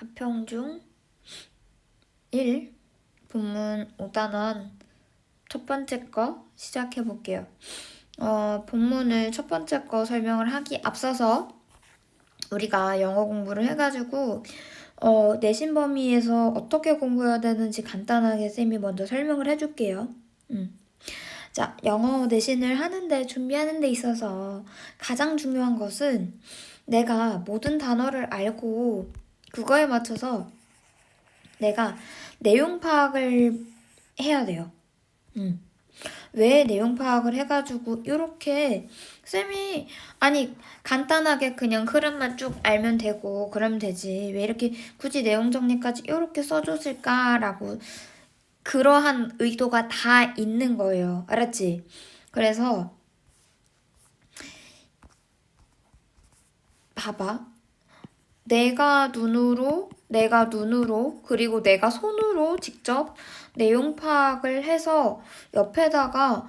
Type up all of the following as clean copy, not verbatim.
가평중 1 본문 5단원 첫 번째 거 시작해 볼게요. 본문을 첫 번째 거 설명을 하기 앞서서 우리가 영어 공부를 해가지고 내신 범위에서 어떻게 공부해야 되는지 간단하게 쌤이 먼저 설명을 해줄게요. 자, 영어 내신을 하는데 준비하는 데 있어서 가장 중요한 것은 내가 모든 단어를 알고 그거에 맞춰서 내가 내용 파악을 해야 돼요. 왜 내용 파악을 해가지고 이렇게 쌤이 간단하게 그냥 흐름만 쭉 알면 되고 그러면 되지 왜 이렇게 굳이 내용 정리까지 이렇게 써줬을까라고 그러한 의도가 다 있는 거예요. 알았지? 그래서 봐봐. 내가 눈으로 그리고 내가 손으로 직접 내용 파악을 해서 옆에다가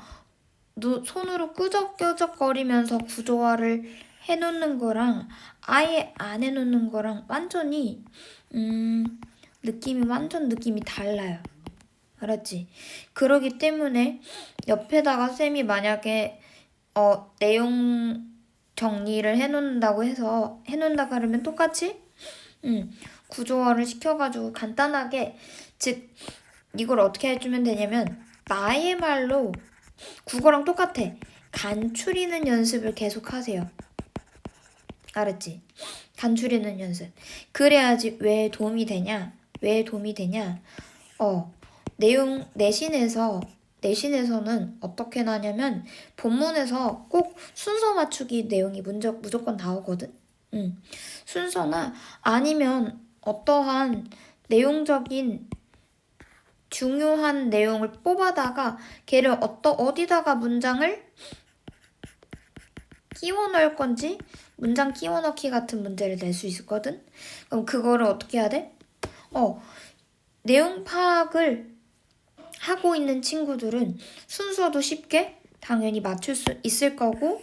손으로 끄적끄적거리면서 구조화를 해놓는 거랑 아예 안 해놓는 거랑 완전히 느낌이 달라요. 알았지? 그러기 때문에 옆에다가 쌤이 만약에 내용 정리를 해놓는다 그러면 똑같이 구조화를 시켜가지고 간단하게 즉 이걸 어떻게 해주면 되냐면 나의 말로 국어랑 똑같아. 간추리는 연습을 계속 하세요. 알았지? 간추리는 연습. 그래야지 왜 도움이 되냐? 내신에서는 어떻게 나냐면 본문에서 꼭 순서 맞추기 내용이 무조건 나오거든. 순서나 아니면 어떠한 내용적인 중요한 내용을 뽑아다가 걔를 어디다가 문장을 끼워 넣을 건지 문장 끼워 넣기 같은 문제를 낼 수 있거든. 그럼 그거를 어떻게 해야 돼? 내용 파악을 하고 있는 친구들은 순서도 쉽게 당연히 맞출 수 있을 거고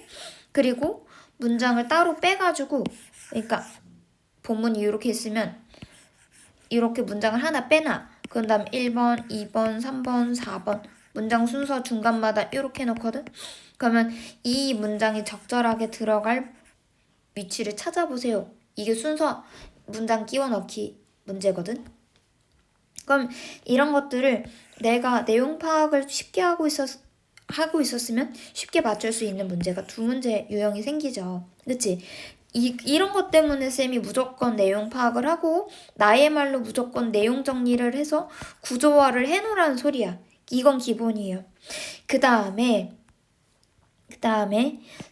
그리고 문장을 따로 빼가지고 그러니까 본문이 이렇게 있으면 이렇게 문장을 하나 빼놔. 그 다음 1번, 2번, 3번, 4번 문장 순서 중간마다 이렇게 놓거든. 그러면 이 문장이 적절하게 들어갈 위치를 찾아보세요. 이게 순서 문장 끼워 넣기 문제거든. 그럼 이런 것들을 내가 내용 파악을 쉽게 하고 있었으면 쉽게 맞출 수 있는 문제가 두 문제 유형이 생기죠. 그치? 이런 것 때문에 쌤이 무조건 내용 파악을 하고 나의 말로 무조건 내용 정리를 해서 구조화를 해놓으라는 소리야. 이건 기본이에요. 그 다음에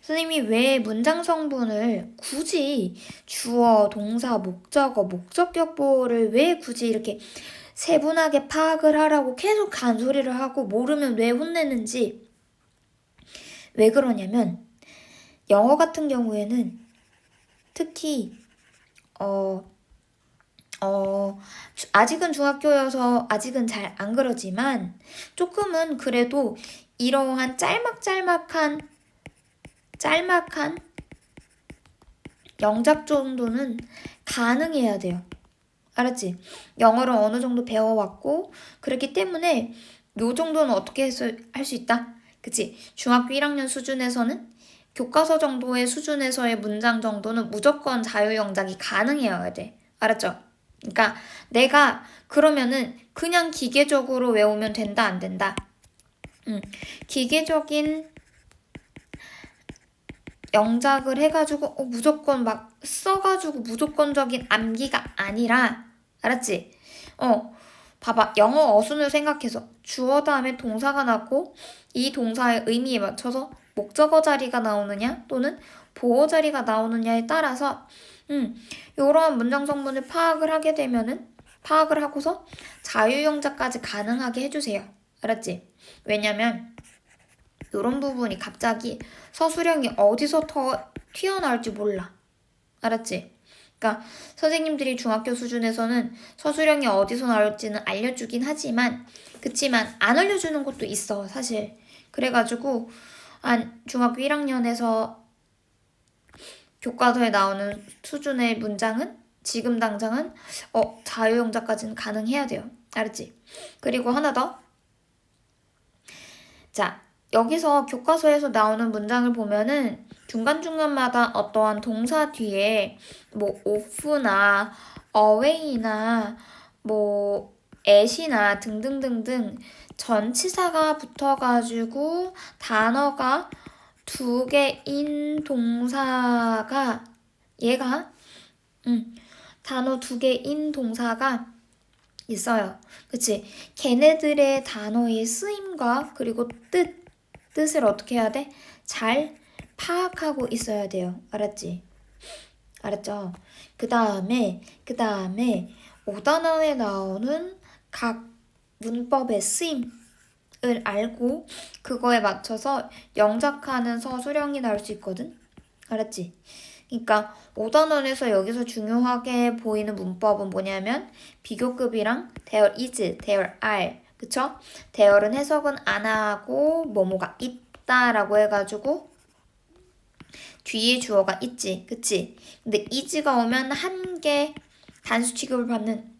선생님이 왜 문장 성분을 굳이 주어, 동사, 목적어, 목적격보를 왜 굳이 이렇게 세분하게 파악을 하라고 계속 간소리를 하고 모르면 왜 혼내는지 왜 그러냐면 영어 같은 경우에는 특히 아직은 중학교여서 아직은 잘 안 그러지만 조금은 그래도 이러한 짤막한 영작 정도는 가능해야 돼요. 알았지? 영어를 어느 정도 배워왔고 그렇기 때문에 요 정도는 어떻게 할 수 있다? 그치? 중학교 1학년 수준에서는 교과서 정도의 수준에서의 문장 정도는 무조건 자유영작이 가능해야 돼. 알았죠? 그러니까 내가 그러면은 그냥 기계적으로 외우면 된다 안 된다? 기계적인 영작을 해가지고 무조건 막 써가지고 무조건적인 암기가 아니라 알았지? 봐봐. 영어 어순을 생각해서 주어 다음에 동사가 나고 이 동사의 의미에 맞춰서 목적어 자리가 나오느냐 또는 보어 자리가 나오느냐에 따라서 이러한 문장 성분을 파악을 하고서 자유영작까지 가능하게 해주세요. 알았지? 왜냐면 이런 부분이 갑자기 서술형이 어디서 더 튀어나올지 몰라. 알았지? 그러니까 선생님들이 중학교 수준에서는 서술형이 어디서 나올지는 알려주긴 하지만 그치만 안 알려주는 것도 있어 사실. 그래가지고 중학교 1학년에서 교과서에 나오는 수준의 문장은 지금 당장은 자유영자까지는 가능해야 돼요. 알았지? 그리고 하나 더. 자, 여기서 교과서에서 나오는 문장을 보면은 중간중간마다 어떠한 동사 뒤에 뭐 off나 away나 뭐 at이나 등등등등 전치사가 붙어가지고 단어가 두 개인 동사가 얘가 단어 두 개인 동사가 있어요. 그치? 걔네들의 단어의 쓰임과 그리고 뜻을 어떻게 해야 돼? 잘 파악하고 있어야 돼요. 알았지? 알았죠? 그 다음에 5단원에 나오는 각 문법의 쓰임을 알고 그거에 맞춰서 영작하는 서술형이 나올 수 있거든? 알았지? 그러니까 5단원에서 여기서 중요하게 보이는 문법은 뭐냐면 비교급이랑 there is, there are 그쵸? there은 해석은 안 하고 뭐뭐가 있다라고 해가지고 뒤에 주어가 있지 그치? 근데 is가 오면 한 개 단수 취급을 받는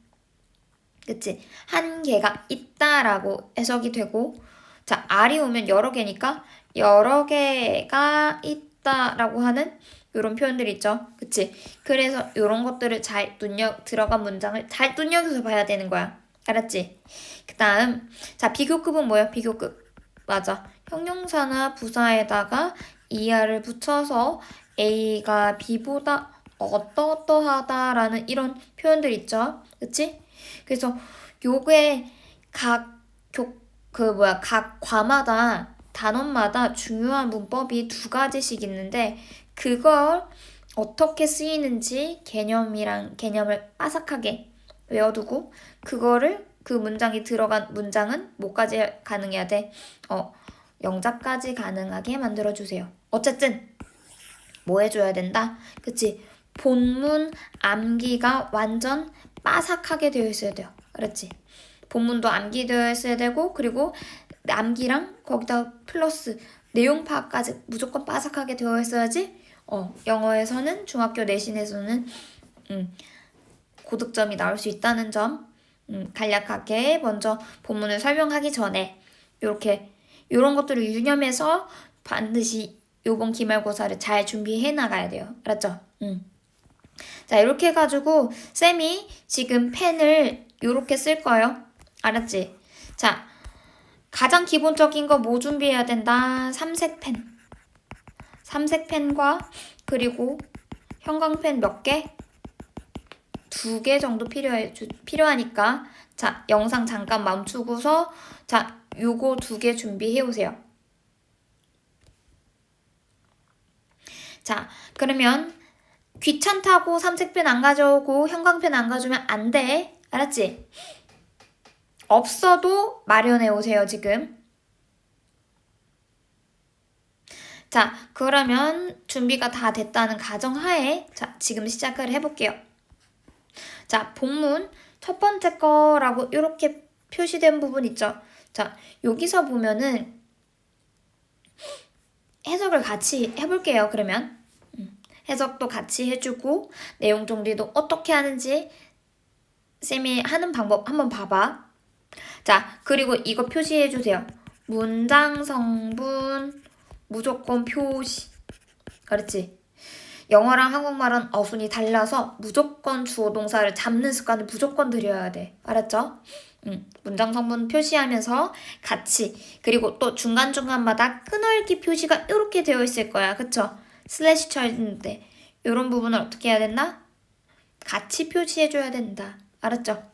그치? 한 개가 있다라고 해석이 되고 자 are이 오면 여러 개니까 여러 개가 있다라고 하는 이런 표현들이 있죠. 그치? 그래서 이런 것들을 잘 들어간 문장을 잘 눈여겨서 봐야 되는 거야. 알았지? 그 다음 자 비교급은 뭐야? 비교급 맞아. 형용사나 부사에다가 er를 붙여서 A가 B보다 어떠어떠하다라는 이런 표현들 있죠. 그치? 그래서 요게 각 과마다 단원마다 중요한 문법이 두 가지씩 있는데 그걸 어떻게 쓰이는지 개념을 빠삭하게 외워두고 그거를 그 문장이 들어간 문장은 뭐까지 가능해야 돼? 영작까지 가능하게 만들어주세요. 어쨌든 뭐 해줘야 된다? 그치? 본문 암기가 완전 빠삭하게 되어 있어야 돼요. 알았지? 본문도 암기되어 있어야 되고 그리고 암기랑 거기다 플러스 내용 파악까지 무조건 빠삭하게 되어 있어야지 영어에서는 중학교 내신에서는 고득점이 나올 수 있다는 점 간략하게 먼저 본문을 설명하기 전에 이런 것들을 유념해서 반드시 요번 기말고사를 잘 준비해 나가야 돼요. 알았죠? 자 이렇게 해가지고 쌤이 지금 펜을 이렇게 쓸 거예요. 알았지? 자 가장 기본적인 거 뭐 준비해야 된다? 삼색 펜과 그리고 형광펜 몇 개? 2개 정도 필요하니까 자 영상 잠깐 멈추고서 자 요거 2개 준비해 오세요. 자 그러면 귀찮다고 삼색펜 안 가져오고 형광펜 안 가져오면 안 돼. 알았지? 없어도 마련해 오세요 지금. 자 그러면 준비가 다 됐다는 가정하에 자 지금 시작을 해볼게요. 자 본문 첫 번째 거라고 이렇게 표시된 부분 있죠. 자 여기서 보면은 해석을 같이 해볼게요. 그러면 해석도 같이 해주고 내용 정리도 어떻게 하는지 쌤이 하는 방법 한번 봐봐. 자 그리고 이거 표시해주세요. 문장 성분 무조건 표시. 그렇지? 영어랑 한국말은 어순이 달라서 무조건 주어 동사를 잡는 습관을 무조건 들여야 돼. 알았죠? 문장 성분 표시하면서 같이 그리고 또 중간중간마다 끈얼기 표시가 이렇게 되어 있을 거야. 그쵸? 슬래시 쳐있는데 이런 부분을 어떻게 해야 된다? 같이 표시해줘야 된다. 알았죠?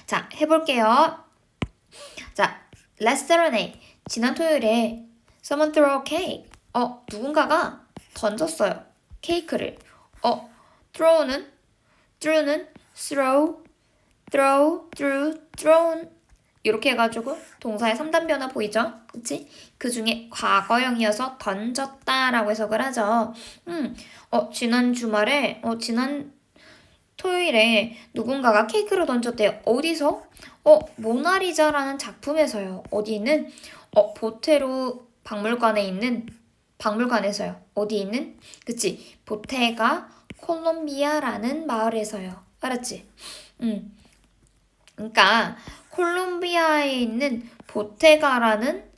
자, 해볼게요. 자, last Saturday 지난 토요일에 someone threw a cake. 누군가가 던졌어요. 케이크를. throw는 throw, thrown 이렇게 해가지고 동사의 3단 변화 보이죠? 그치? 그 중에 과거형이어서 던졌다라고 해석을 하죠. 지난 주말에 지난 토요일에 누군가가 케이크를 던졌대요. 어디서? 모나리자라는 작품에서요. 어디 있는? 보테로 박물관에서요. 어디 있는? 그치? 보테가 콜롬비아라는 마을에서요. 알았지? 그러니까 콜롬비아에 있는 보테가라는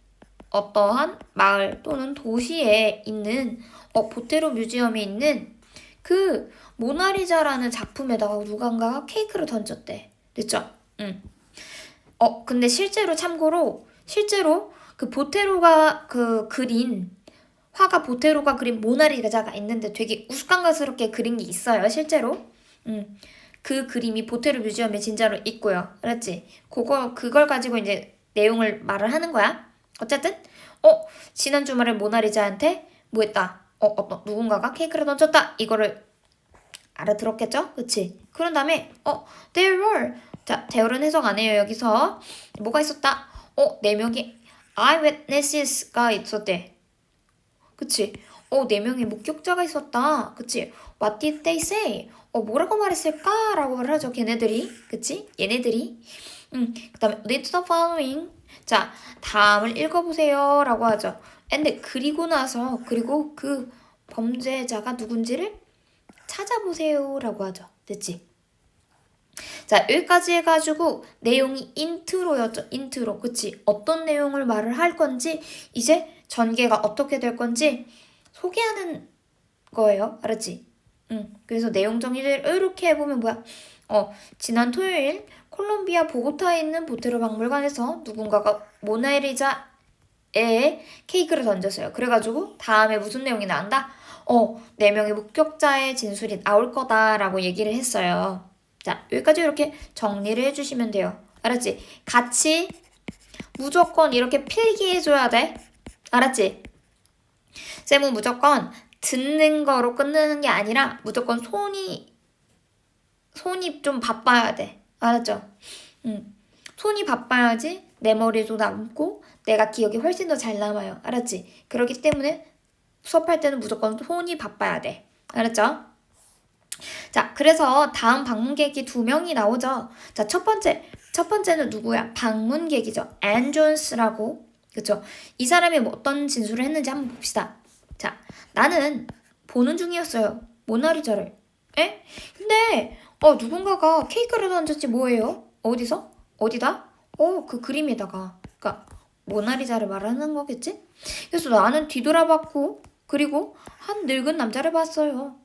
어떠한 마을 또는 도시에 있는 보테로 뮤지엄에 있는 그 모나리자라는 작품에다가 누군가가 케이크를 던졌대. 됐죠? 응. 근데 실제로 그 보테로가 그린 화가 보테로가 그린 모나리자가 있는데 되게 우스꽝스럽게 그린 게 있어요. 실제로. 그 그림이 보테로 뮤지엄에 진짜로 있고요. 알았지? 그걸 가지고 이제 내용을 말을 하는 거야. 어쨌든 지난 주말에 모나리자한테 뭐 했다? 어떤 누군가가 케이크를 던졌다. 이거를 알아들었겠죠? 그치? 그런 다음에 there were 자, there는 해석 안 해요. 여기서 뭐가 있었다? 네 명이 eyewitnesses가 있었대. 그치? 네 명의 목격자가 있었다. 그치? What did they say? 뭐라고 말했을까? 라고 말을 하죠. 걔네들이. 그치? 얘네들이. 그 다음에 read the following. 자, 다음을 읽어보세요. 라고 하죠. 근데 그리고 그 범죄자가 누군지를 찾아보세요. 라고 하죠. 됐지? 자, 여기까지 해가지고 내용이 인트로였죠. 인트로. 그치? 어떤 내용을 말을 할 건지 이제 전개가 어떻게 될 건지 소개하는 거예요. 알았지? 그래서 내용 정리를 이렇게 해보면 뭐야? 지난 토요일 콜롬비아 보고타에 있는 보테로 박물관에서 누군가가 모나리자에 케이크를 던졌어요. 그래가지고 다음에 무슨 내용이 나온다? 4명의 목격자의 진술이 나올 거다라고 얘기를 했어요. 자, 여기까지 이렇게 정리를 해주시면 돼요. 알았지? 같이 무조건 이렇게 필기해줘야 돼. 알았지? 쌤은 무조건 듣는 거로 끝내는 게 아니라 무조건 손이 좀 바빠야 돼. 알았죠? 손이 바빠야지 내 머리도 남고 내가 기억이 훨씬 더 잘 남아요. 알았지? 그렇기 때문에 수업할 때는 무조건 손이 바빠야 돼. 알았죠? 자, 그래서 다음 방문객이 2명이 나오죠. 자, 첫 번째는 누구야? 방문객이죠. 앤 존스라고. 그쵸? 이 사람이 뭐 어떤 진술을 했는지 한번 봅시다. 자, 나는 보는 중이었어요. 모나리자를. 에? 근데 누군가가 케이크를 던졌지 뭐예요? 어디서? 어디다? 그 그림에다가. 그러니까 모나리자를 말하는 거겠지? 그래서 나는 뒤돌아봤고 그리고 한 늙은 남자를 봤어요.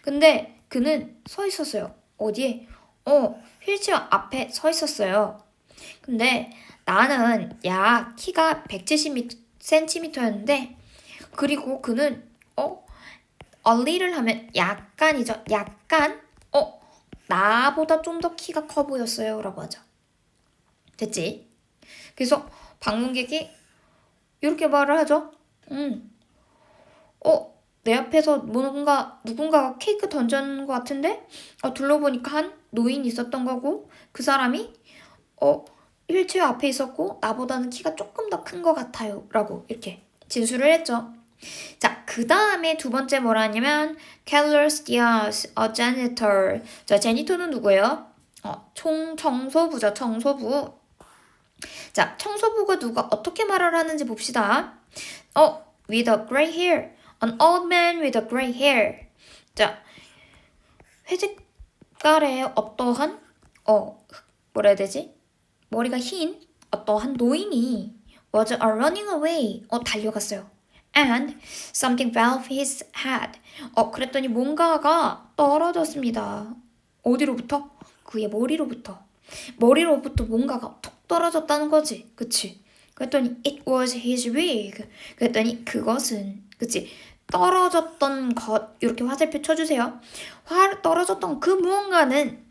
근데 그는 서 있었어요. 어디에? 휠체어 앞에 서 있었어요. 근데 나는 키가 170cm였는데 그리고 그는 얼리를 하면 약간이죠. 약간 나보다 좀 더 키가 커 보였어요. 라고 하죠. 됐지? 그래서 방문객이 이렇게 말을 하죠. 내 앞에서 누군가가 케이크 던졌는 것 같은데 둘러보니까 한 노인이 있었던 거고 그 사람이 휠체어 앞에 있었고 나보다는 키가 조금 더 큰 것 같아요. 라고 이렇게 진술을 했죠. 자, 그 다음에 두 번째 뭐라 하냐면 Carlos Diaz, a janitor. 자, 제니터는 누구예요? 청소부죠. 청소부. 자, 청소부가 누가 어떻게 말을 하는지 봅시다. with a gray hair. An old man with a gray hair. 자, 회색깔의 어떠한 뭐라 해야 되지? 머리가 흰 어떠한 노인이 was running away. 달려갔어요. And something fell off his head. 그랬더니 뭔가가 떨어졌습니다. 어디로부터? 그의 머리로부터. 머리로부터 뭔가가 툭 떨어졌다는 거지. 그치? 그랬더니 it was his wig. 그랬더니 그것은 그치? 떨어졌던 것 이렇게 화살표 쳐주세요. 떨어졌던 그 무언가는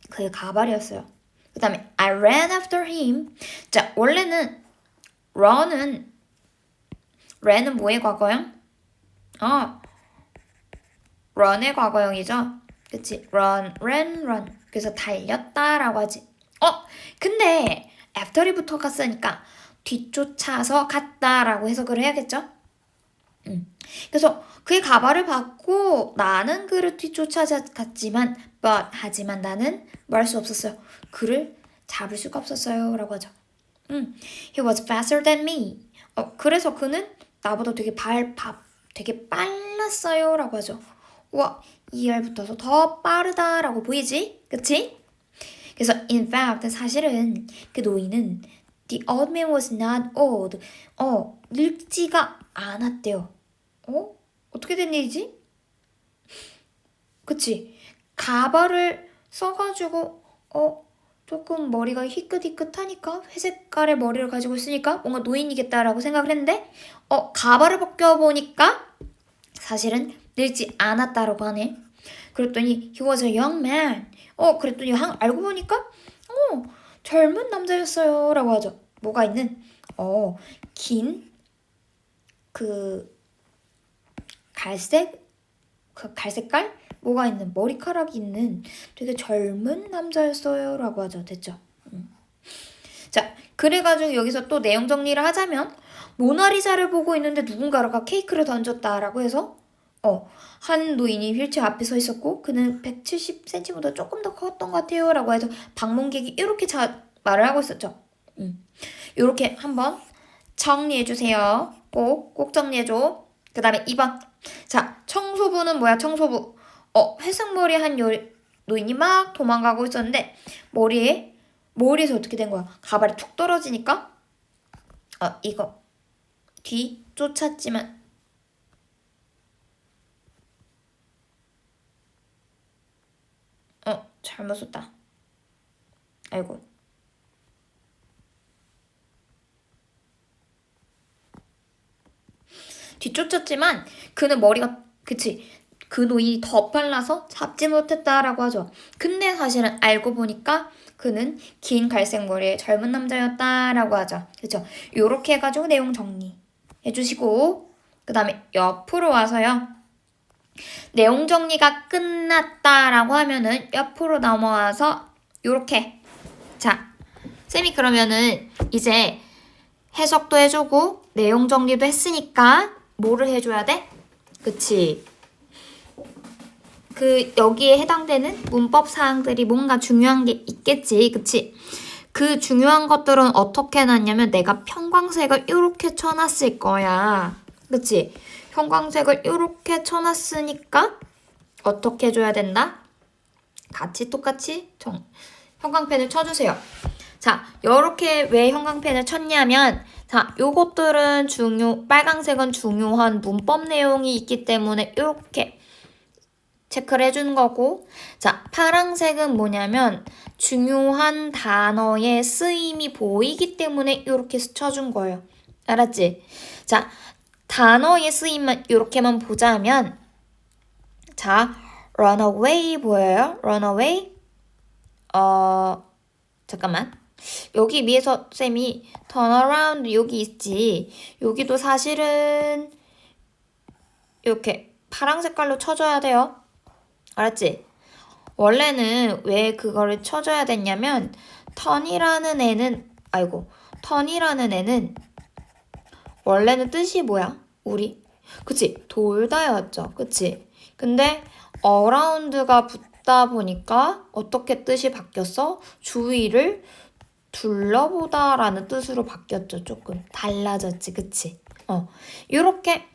그의 가발이었어요. 그 다음에 I ran after him. 자, 원래는 run은 뭐의 과거형? run의 과거형이죠. 그치? run, ran, run. 그래서 달렸다라고 하지. 근데 after이 붙어갔으니까 뒤쫓아서 갔다라고 해석을 해야겠죠? 그래서 그의 가발을 받고 나는 그를 뒤쫓아갔지만 하지만 나는 뭐 할 수 없었어요. 그를 잡을 수가 없었어요. 라고 하죠. He was faster than me. 그래서 그는 나보다 되게 빨랐어요. 라고 하죠. 우와, ER 붙어서 더 빠르다라고 보이지? 그치? 그래서 in fact 사실은 그 노인은 the old man was not old. 늙지가 않았대요. 어떻게 된 일이지? 그치? 가발을 써가지고 조금 머리가 희끗희끗하니까 회색깔의 머리를 가지고 있으니까 뭔가 노인이겠다라고 생각을 했는데 가발을 벗겨보니까 사실은 늙지 않았다라고 하네. 그랬더니 he was a young man. 그랬더니 알고 보니까 젊은 남자였어요 라고 하죠. 뭐가 있는 긴 그 갈색깔 뭐가 있는 머리카락이 있는 되게 젊은 남자였어요 라고 하죠. 됐죠? 자, 그래가지고 여기서 또 내용 정리를 하자면 모나리자를 보고 있는데 누군가가 케이크를 던졌다라고 해서 한 노인이 휠체어 앞에 서 있었고 그는 170cm보다 조금 더 컸던 것 같아요 라고 해서 방문객이 이렇게 말을 하고 있었죠. 이렇게 한번 정리해주세요. 꼭 정리해줘. 그 다음에 2번. 자, 청소부는 뭐야? 청소부. 회색머리 한 노인이 막 도망가고 있었는데 머리에서 어떻게 된 거야? 가발이 툭 떨어지니까 이거 뒤 쫓았지만 잘못 썼다. 아이고. 뒤쫓았지만 그는 머리가 그치 그 노인이 더 빨라서 잡지 못했다라고 하죠. 근데 사실은 알고 보니까 그는 긴 갈색 머리의 젊은 남자였다라고 하죠. 그쵸? 요렇게 해가지고 내용 정리 해주시고 그 다음에 옆으로 와서요. 내용 정리가 끝났다라고 하면은 옆으로 넘어와서 요렇게 자 쌤이 그러면은 이제 해석도 해주고 내용 정리도 했으니까 뭐를 해줘야 돼? 그치? 여기에 해당되는 문법 사항들이 뭔가 중요한 게 있겠지. 그치? 그 중요한 것들은 어떻게 해놨냐면 내가 형광색을 이렇게 쳐놨을 거야. 그치? 형광색을 이렇게 쳐놨으니까 어떻게 해줘야 된다? 똑같이 형광펜을 쳐주세요. 자, 이렇게 왜 형광펜을 쳤냐면 자, 요것들은 빨강색은 중요한 문법 내용이 있기 때문에 이렇게 체크를 해주는 거고 자, 파랑색은 뭐냐면 중요한 단어의 쓰임이 보이기 때문에 이렇게 쳐준 거예요. 알았지? 자, 단어의 쓰임만 이렇게만 보자면 자, runaway 보여요? runaway? 잠깐만. 여기 위에서 쌤이 turn around 여기 있지. 여기도 사실은 이렇게 파란 색깔로 쳐줘야 돼요. 알았지? 원래는 왜 그거를 쳐줘야 됐냐면 turn이라는 애는 원래는 뜻이 뭐야? 그치? 돌다였죠. 그치? 근데 around가 붙다 보니까 어떻게 뜻이 바뀌었어? 주위를 둘러보다라는 뜻으로 바뀌었죠. 조금 달라졌지. 그치? 요렇게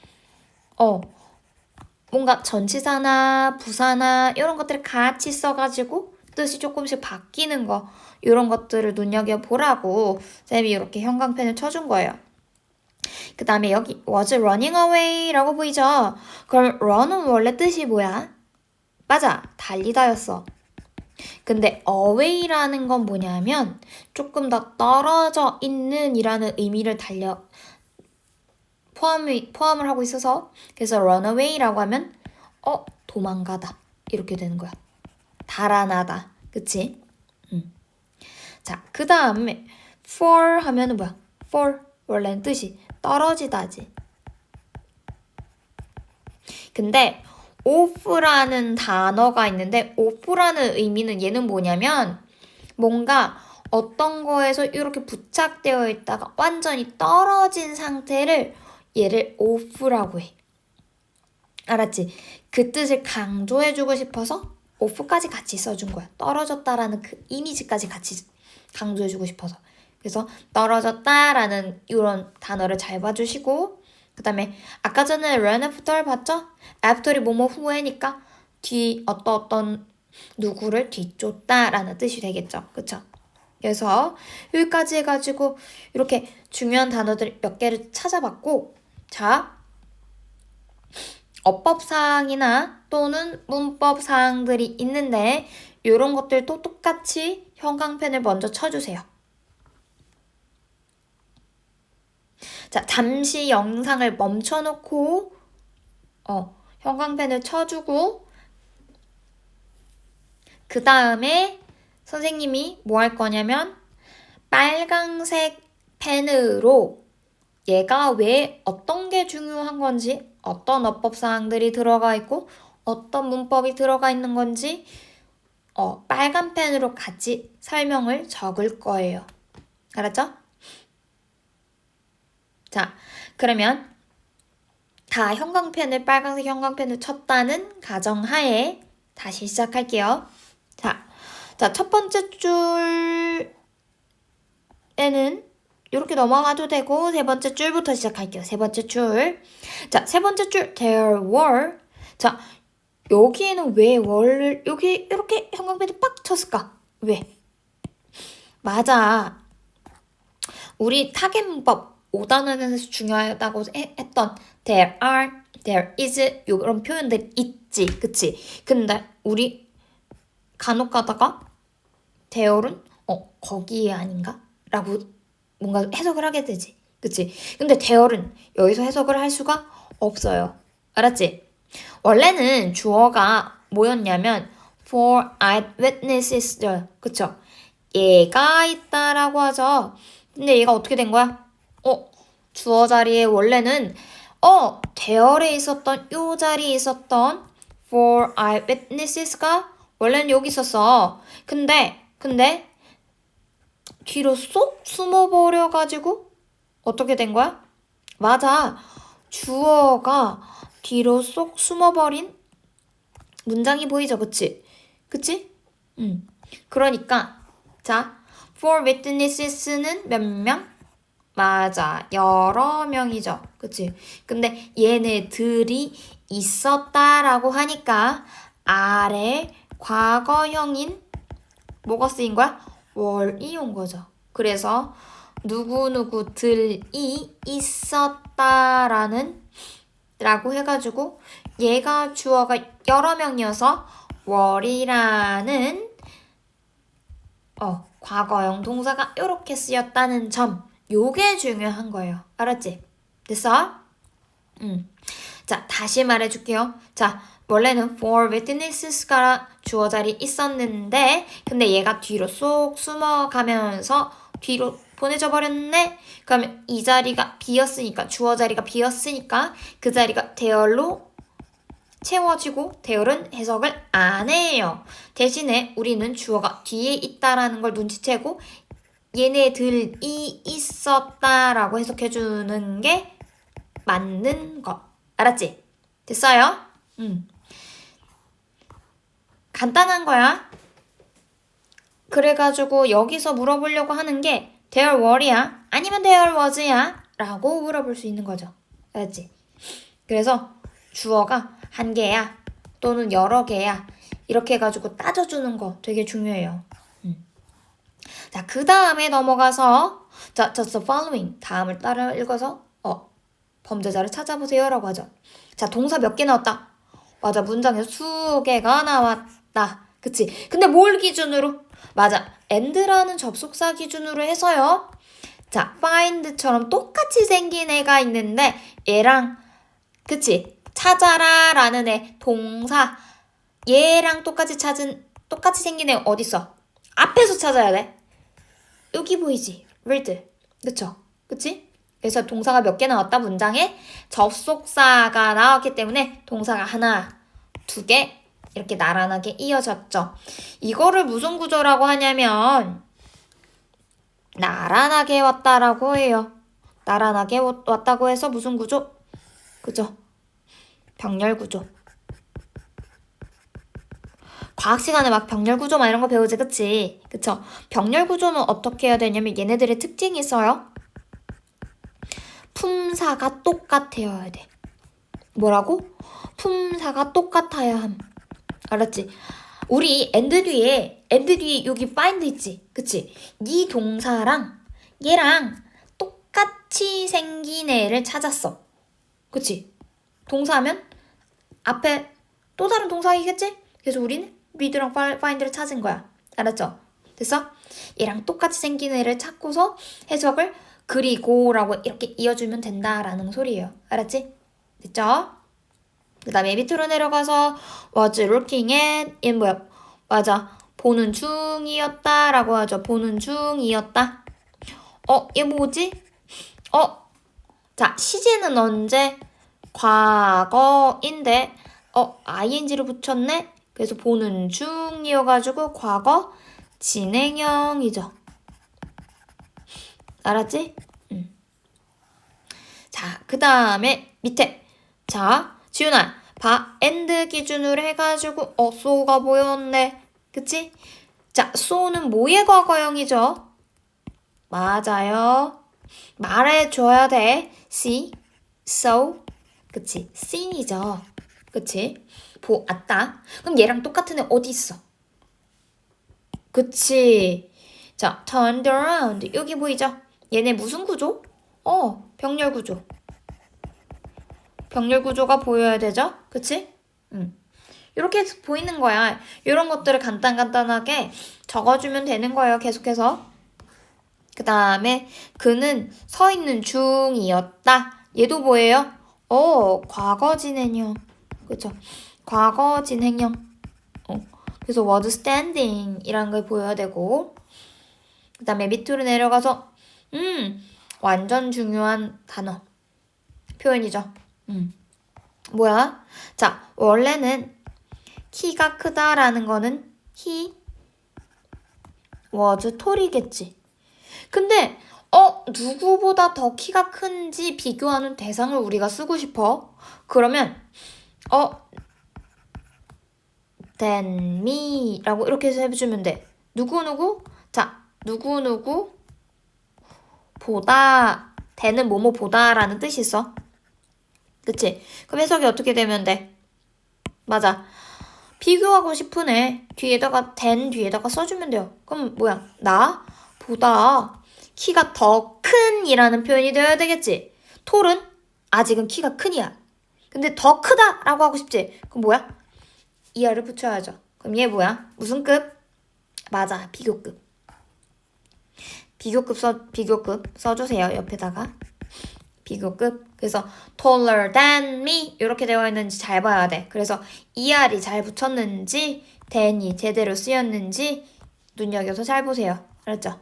뭔가 전치사나 부사나 이런 것들을 같이 써가지고 뜻이 조금씩 바뀌는 거 이런 것들을 눈여겨보라고 쌤이 이렇게 형광펜을 쳐준 거예요. 그 다음에 여기 was running away 라고 보이죠? 그럼 run은 원래 뜻이 뭐야? 맞아, 달리다였어. 근데 away라는 건 뭐냐면 조금 더 떨어져 있는 이라는 의미를 포함을 하고 있어서 그래서 runaway라고 하면 도망가다 이렇게 되는 거야. 달아나다. 그치? 자, 그 다음에 fall 하면은 뭐야? fall 원래는 뜻이 떨어지다지. 근데 off라는 단어가 있는데 off라는 의미는 얘는 뭐냐면 뭔가 어떤 거에서 이렇게 부착되어 있다가 완전히 떨어진 상태를 얘를 off라고 해. 알았지? 그 뜻을 강조해주고 싶어서 off까지 같이 써준 거야. 떨어졌다라는 그 이미지까지 같이 강조해주고 싶어서. 그래서 떨어졌다라는 이런 단어를 잘 봐주시고 그 다음에 아까 전에 run after 봤죠? after이 뭐뭐 후에니까 어떤 누구를 뒤쫓다라는 뜻이 되겠죠. 그쵸? 그래서 여기까지 해가지고 이렇게 중요한 단어들 몇 개를 찾아봤고, 자, 어법사항이나 또는 문법사항들이 있는데 이런 것들도 똑같이 형광펜을 먼저 쳐주세요. 자, 잠시 영상을 멈춰놓고 형광펜을 쳐주고 그 다음에 선생님이 뭐 할 거냐면 빨강색 펜으로 얘가 왜 어떤 게 중요한 건지, 어떤 어법사항들이 들어가 있고 어떤 문법이 들어가 있는 건지 빨간 펜으로 같이 설명을 적을 거예요. 알았죠? 자, 그러면 다 빨간색 형광펜을 쳤다는 가정하에 다시 시작할게요. 자, 첫 번째 줄에는 이렇게 넘어가도 되고 세 번째 줄부터 시작할게요. 세 번째 줄. 자, 세 번째 줄 there were. 자, 여기에는 왜 were를 여기 이렇게 형광펜을 빡 쳤을까? 왜? 맞아. 우리 타겟 문법 5단원에서 중요하다고 했던 there are, there is 이런 표현들 있지, 그치? 근데 우리 간혹 가다가 there은 거기에 아닌가? 라고 뭔가 해석을 하게 되지, 그치? 근데 there은 여기서 해석을 할 수가 없어요. 알았지? 원래는 주어가 뭐였냐면 for eyewitnesses, 그쵸? 얘가 있다라고 하죠. 근데 얘가 어떻게 된 거야? 주어 자리에 원래는 대열에 있었던 요 자리에 있었던 for eyewitnesses가 원래는 여기 있었어. 근데 뒤로 쏙 숨어버려가지고 어떻게 된 거야? 맞아. 주어가 뒤로 쏙 숨어버린 문장이 보이죠, 그치? 그치? 그러니까 자, for witnesses는 몇 명? 맞아, 여러 명이죠. 그치? 근데 얘네들이 있었다라고 하니까 아래 과거형인 뭐가 쓰인 거야? were이 온 거죠. 그래서 누구누구들이 있었다라는 라고 해가지고 얘가 주어가 여러 명이어서 were이라는 과거형 동사가 이렇게 쓰였다는 점, 요게 중요한 거예요. 알았지? 됐어? 자, 다시 말해줄게요. 자, 원래는 for witnesses가 주어 자리 있었는데 근데 얘가 뒤로 쏙 숨어가면서 뒤로 보내져 버렸네? 그러면 이 자리가 비었으니까, 주어 자리가 비었으니까 그 자리가 there로 채워지고 there은 해석을 안 해요. 대신에 우리는 주어가 뒤에 있다라는 걸 눈치채고 얘네들이 있었다라고 해석해주는 게 맞는 거. 알았지? 됐어요? 간단한 거야. 그래가지고 여기서 물어보려고 하는 게 there were야? 아니면 there was야? 라고 물어볼 수 있는 거죠. 알았지? 그래서 주어가 한 개야 또는 여러 개야 이렇게 해가지고 따져주는 거 되게 중요해요. 자, 그 다음에 넘어가서 자, just the following 다음을 따라 읽어서 범죄자를 찾아보세요 라고 하죠. 자, 동사 몇 개 나왔다? 맞아, 문장에서 수개가 나왔다. 그치? 근데 뭘 기준으로? 맞아, and라는 접속사 기준으로 해서요. 자, find처럼 똑같이 생긴 애가 있는데 얘랑 그치? 찾아라 라는 애 동사 얘랑 똑같이 생긴 애 어딨어? 앞에서 찾아야 돼. 여기 보이지? read. 그쵸? 그치? 그래서 동사가 몇 개 나왔다? 문장에 접속사가 나왔기 때문에 동사가 하나, 두 개 이렇게 나란하게 이어졌죠. 이거를 무슨 구조라고 하냐면 나란하게 왔다라고 해요. 나란하게 왔다고 해서 무슨 구조? 그죠? 병렬 구조. 과학 시간에 막 병렬 구조 막 이런 거 배우지, 그치? 그쵸? 병렬 구조는 어떻게 해야 되냐면 얘네들의 특징이 있어요. 품사가 똑같아야 돼. 뭐라고? 품사가 똑같아야 함. 알았지? 우리 and 뒤에 여기 find 있지? 그치? 이 동사랑 얘랑 똑같이 생긴 애를 찾았어. 그치? 동사하면 앞에 또 다른 동사이겠지? 그래서 우리는 read랑 find를 찾은 거야. 알았죠? 됐어? 얘랑 똑같이 생긴 애를 찾고서 해석을 그리고 라고 이렇게 이어주면 된다라는 소리예요. 알았지? 됐죠? 그 다음에 밑으로 내려가서 was looking at 얘는 뭐야? 맞아. 보는 중이었다 라고 하죠. 보는 중이었다. 얘 뭐지? 자, 시제는 언제? 과거인데 ing를 붙였네? 그래서 보는 중이어가지고 과거 진행형이죠. 알았지? 자, 그 다음에 밑에. 자, 지훈아, 봐. and 기준으로 해가지고 so가 보였네. 그치? 자, so는 뭐의 과거형이죠? 맞아요. 말해줘야 돼. see, so. 그치? seen이죠. 그치? 보았다. 그럼 얘랑 똑같은 애 어디 있어? 그치? 자, turned around. 여기 보이죠? 얘네 무슨 구조? 병렬 구조. 병렬 구조가 보여야 되죠? 그치? 이렇게 보이는 거야. 이런 것들을 간단하게 적어주면 되는 거예요. 계속해서. 그 다음에 그는 서 있는 중이었다. 얘도 뭐예요? 과거 진행형. 그쵸? 과거 진행형. 그래서 was standing 이라는 걸 보여야 되고 그 다음에 밑으로 내려가서 완전 중요한 단어 표현이죠. 뭐야? 자, 원래는 키가 크다라는 거는 he was tall이겠지. 근데 누구보다 더 키가 큰지 비교하는 대상을 우리가 쓰고 싶어. 그러면 than me 라고 이렇게 해서 해주면 돼. 누구누구? 자, 누구누구 보다 than은 뭐뭐 보다 라는 뜻이 있어. 그치? 그럼 해석이 어떻게 되면 돼? 맞아. 비교하고 싶은 애 뒤에다가 than 뒤에다가 써주면 돼요. 그럼 뭐야? 나 보다 키가 더 큰이라는 표현이 되어야 되겠지. 톨은 아직은 키가 큰이야. 근데 더 크다라고 하고 싶지. 그럼 뭐야? 이하를 붙여야죠. 그럼 얘 뭐야? 무슨 급? 맞아, 비교급. 비교급 써주세요. 옆에다가 비교급. 그래서 taller than me 이렇게 되어 있는지 잘 봐야 돼. 그래서 이하리 잘 붙였는지 than이 제대로 쓰였는지 눈여겨서 잘 보세요. 알았죠?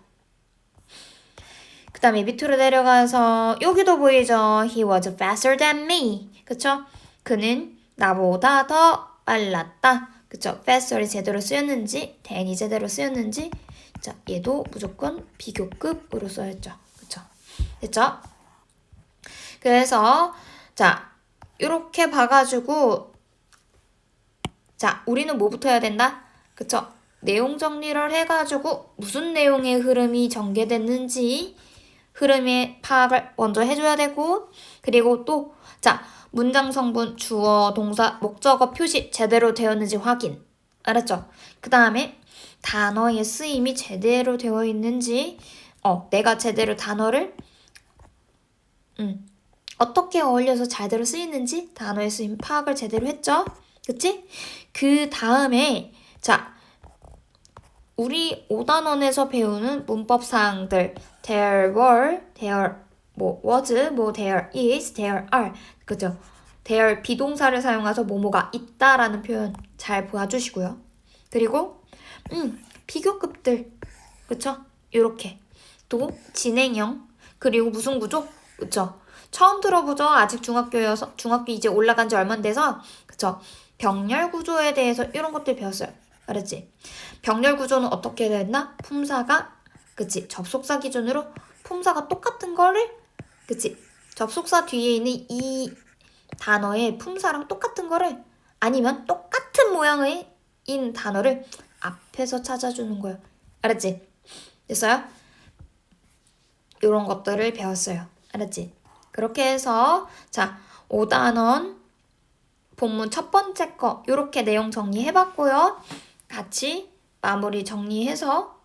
그 다음에 밑으로 내려가서 여기도 보이죠? He was faster than me. 그쵸? 그는 나보다 더 빨랐다. 그쵸? faster이 제대로 쓰였는지 than이 제대로 쓰였는지 자, 얘도 무조건 비교급으로 써야죠. 그쵸? 됐죠? 그래서 자, 이렇게 봐가지고 자, 우리는 뭐부터 해야 된다? 그쵸? 내용 정리를 해가지고 무슨 내용의 흐름이 전개됐는지 흐름의 파악을 먼저 해줘야 되고 그리고 또 자, 문장 성분, 주어, 동사, 목적어 표시 제대로 되었는지 확인. 알았죠? 그 다음에 단어의 쓰임이 제대로 되어 있는지 내가 제대로 단어를 어떻게 어울려서 제대로 쓰이는지 단어의 쓰임 파악을 제대로 했죠? 그치? 그 다음에 자, 우리 5단원에서 배우는 문법사항들 there were, there was, there is, there are 그죠? there 비동사를 사용해서 뭐뭐가 있다라는 표현 잘 봐주시고요. 그리고 비교급들 그쵸? 요렇게 또 진행형 그리고 무슨 구조? 그쵸? 처음 들어보죠? 아직 중학교여서 중학교 이제 올라간 지 얼마 안 돼서 그쵸? 병렬 구조에 대해서 이런 것들 배웠어요. 알았지? 병렬 구조는 어떻게 됐나? 품사가 그치? 접속사 기준으로 품사가 똑같은 거를 그치? 접속사 뒤에 있는 이 단어의 품사랑 똑같은 거를 아니면 똑같은 모양의 인 단어를 앞에서 찾아주는 거예요. 알았지? 됐어요? 이런 것들을 배웠어요. 알았지? 그렇게 해서 자 5단원 본문 첫 번째 거 이렇게 내용 정리해봤고요. 같이 마무리 정리해서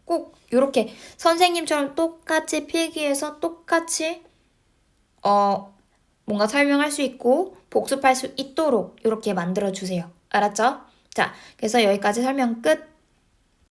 꼭 이렇게 선생님처럼 똑같이 필기해서 똑같이 뭔가 설명할 수 있고 복습할 수 있도록 이렇게 만들어주세요. 알았죠? 자, 그래서 여기까지 설명 끝.